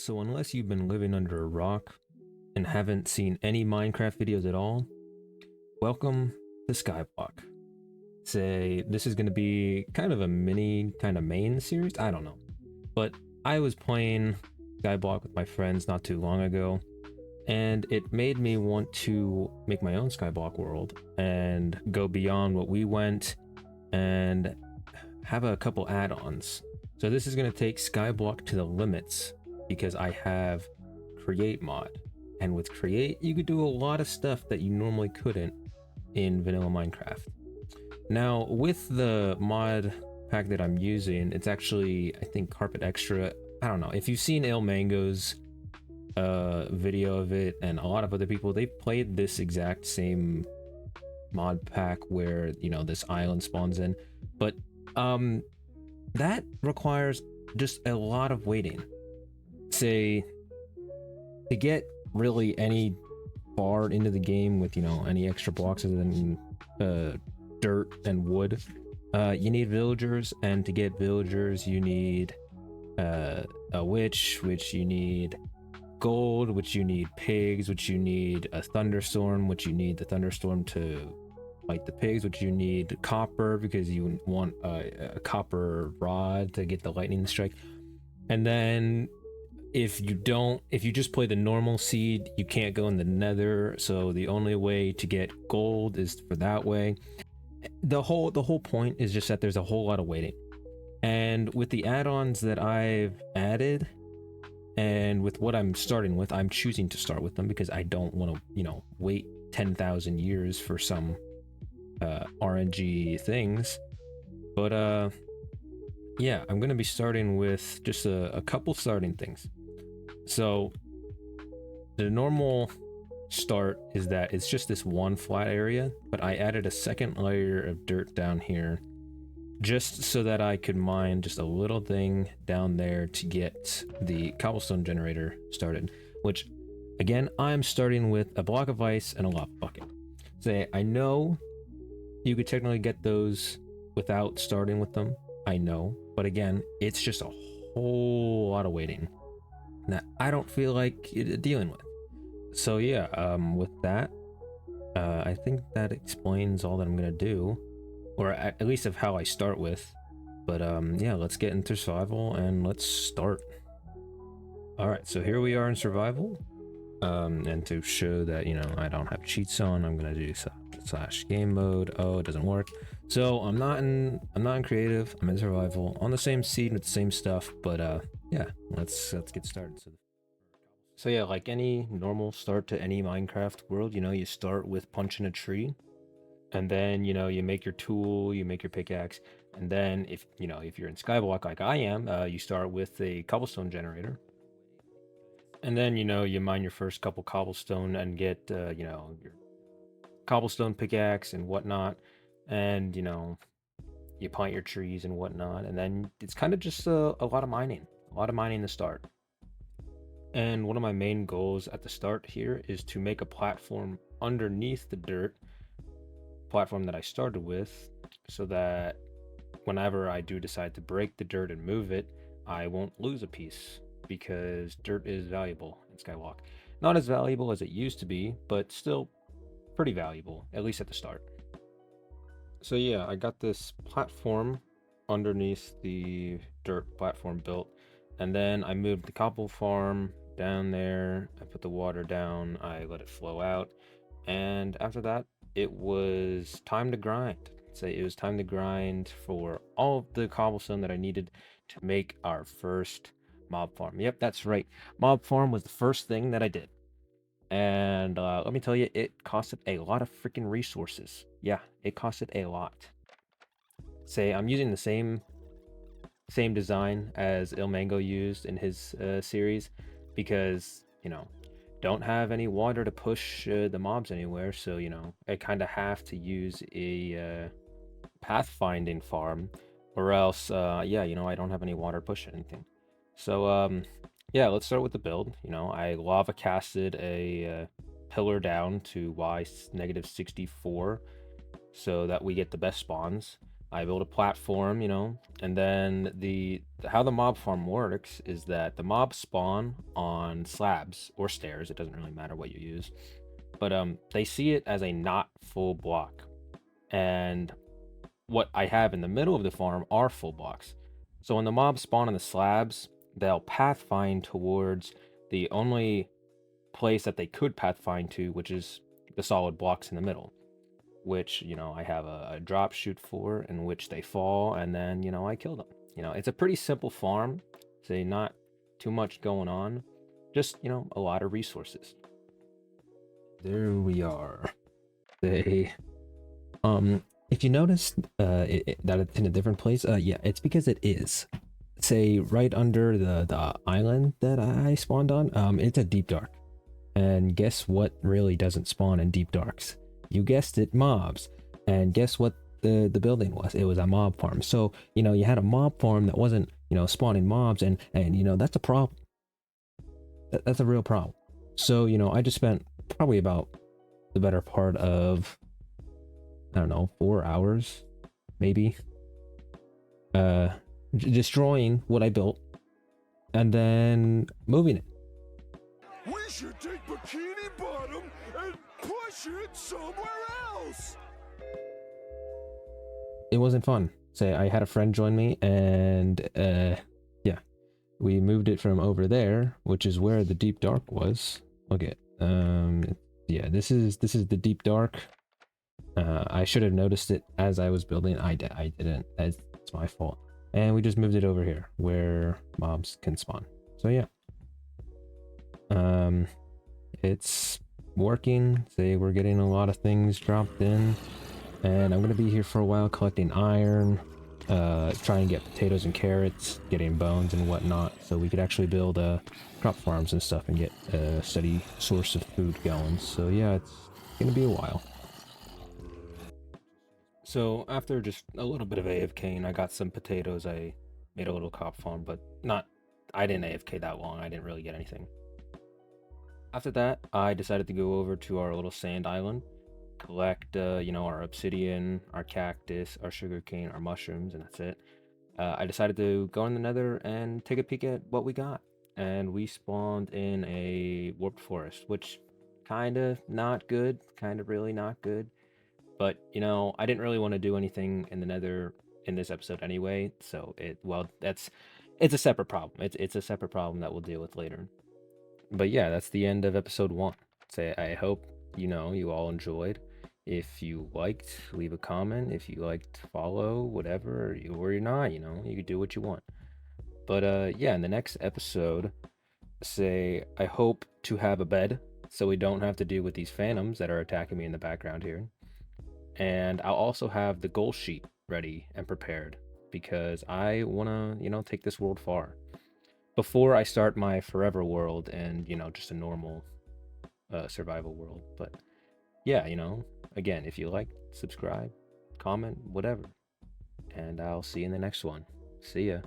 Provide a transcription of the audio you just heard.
So unless you've been living under a rock and haven't seen any Minecraft videos at all, welcome to Skyblock. Say this is going to be kind of a mini kind of main series, I don't know. But I was playing Skyblock with my friends not too long ago, and it made me want to make my own Skyblock world and go beyond what we went and have a couple add-ons. So this is going to take Skyblock to the limits because I have Create mod. And with Create, you could do a lot of stuff that you normally couldn't in vanilla Minecraft. Now, with the mod pack that I'm using, it's actually, I think, Carpet Extra. I don't know. If you've seen Ilmango's video of it and a lot of other people, they've played this exact same mod pack where, you know, this island spawns in. But that requires just a lot of waiting. Say, to get really any far into the game with, you know, any extra blocks other than dirt and wood, you need villagers, and to get villagers you need a witch, which you need gold, which you need pigs, which you need a thunderstorm, which you need the thunderstorm to fight the pigs, which you need copper because you want a copper rod to get the lightning to strike. And then if you just play the normal seed, you can't go in the Nether, so the only way to get gold is for that way. The whole point is just that there's a whole lot of waiting. And with the add-ons that I've added, and with what I'm starting with, I'm choosing to start with them because I don't want to, you know, wait 10,000 years for some RNG things. But yeah, I'm gonna be starting with just a couple starting things. So the normal start is that it's just this one flat area, but I added a second layer of dirt down here just so that I could mine just a little thing down there to get the cobblestone generator started, which again, I'm starting with a block of ice and a lava bucket. Say, I know you could technically get those without starting with them, I know, but again, it's just a whole lot of waiting that I don't feel like dealing with. So yeah, with that, I think that explains all that I'm gonna do, or at least of how I start with. But yeah, let's get into survival and let's start. All right, so here we are in survival, and to show that, you know, I don't have cheats on, I'm gonna do slash game mode. Oh, it doesn't work. So I'm not in creative, I'm in survival on the same seed with the same stuff. But yeah, let's get started. So yeah, like any normal start to any Minecraft world, you know, you start with punching a tree, and then, you know, you make your tool, you make your pickaxe, and then if you're in Skyblock like I am, you start with a cobblestone generator, and then, you know, you mine your first couple cobblestone and get you know, your cobblestone pickaxe and whatnot, and, you know, you plant your trees and whatnot, and then it's kind of just a lot of mining to start. And one of my main goals at the start here is to make a platform underneath the dirt platform that I started with, so that whenever I do decide to break the dirt and move it, I won't lose a piece, because dirt is valuable in Skyblock. Not as valuable as it used to be, but still pretty valuable, at least at the start. So yeah, I got this platform underneath the dirt platform built, and then I moved the cobble farm down there. I put the water down, I let it flow out, and after that it was time to grind. Say it was time to grind for all of the cobblestone that I needed to make our first mob farm. Yep, that's right, mob farm was the first thing that I did. And let me tell you, it costed a lot of freaking resources. Yeah, it costed a lot. Say I'm using the same design as Ilmango used in his series, because, you know, don't have any water to push the mobs anywhere, so, you know, I kind of have to use a pathfinding farm, or else yeah, you know, I don't have any water to push anything. So yeah, let's start with the build. You know, I lava casted a pillar down to y -64 so that we get the best spawns. I build a platform, you know, and then how the mob farm works is that the mobs spawn on slabs or stairs. It doesn't really matter what you use, but they see it as a not full block, and what I have in the middle of the farm are full blocks. So when the mobs spawn on the slabs, they'll pathfind towards the only place that they could pathfind to, which is the solid blocks in the middle, which, you know, I have a drop shoot for, in which they fall, and then, you know, I kill them. You know, it's a pretty simple farm, say not too much going on, just, you know, a lot of resources. There we are. They, if you notice that it's in a different place, yeah, it's because it is. Say right under the island that I spawned on, it's a deep dark. And guess what really doesn't spawn in deep darks? You guessed it, mobs. And guess what the building was? It was a mob farm. So, you know, you had a mob farm that wasn't, you know, spawning mobs, and you know, that's a problem. That's a real problem. So, you know, I just spent probably about the better part of, I don't know, 4 hours, maybe, destroying what I built and then moving it. We should take Bikini Bottom and push it somewhere else. It wasn't fun. Say, I had a friend join me, and yeah, we moved it from over there, which is where the deep dark was. Okay, yeah, this is the deep dark. I should have noticed it as I was building. I didn't. It's my fault. And we just moved it over here where mobs can spawn. So yeah. It's working. Say, we're getting a lot of things dropped in, and I'm gonna be here for a while collecting iron, trying to get potatoes and carrots, getting bones and whatnot, so we could actually build crop farms and stuff and get a steady source of food going. So yeah, it's gonna be a while. So after just a little bit of AFKing, I got some potatoes. I made a little crop farm, but I didn't AFK that long. I didn't really get anything. After that, I decided to go over to our little sand island, collect, you know, our obsidian, our cactus, our sugarcane, our mushrooms, and that's it. I decided to go in the nether and take a peek at what we got. And we spawned in a warped forest, which kind of not good, kind of really not good. But, you know, I didn't really want to do anything in the nether in this episode anyway, so it's a separate problem. It's a separate problem that we'll deal with later. But yeah, that's the end of episode 1. Say, I hope, you know, you all enjoyed. If you liked, leave a comment. If you liked, follow, whatever, or you're not, you know, you can do what you want. But yeah, in the next episode, say, I hope to have a bed so we don't have to deal with these phantoms that are attacking me in the background here. And I'll also have the goal sheet ready and prepared because I want to, you know, take this world far before I start my forever world and, you know, just a normal survival world. But yeah, you know, again, if you like, subscribe, comment, whatever. And I'll see you in the next one. See ya.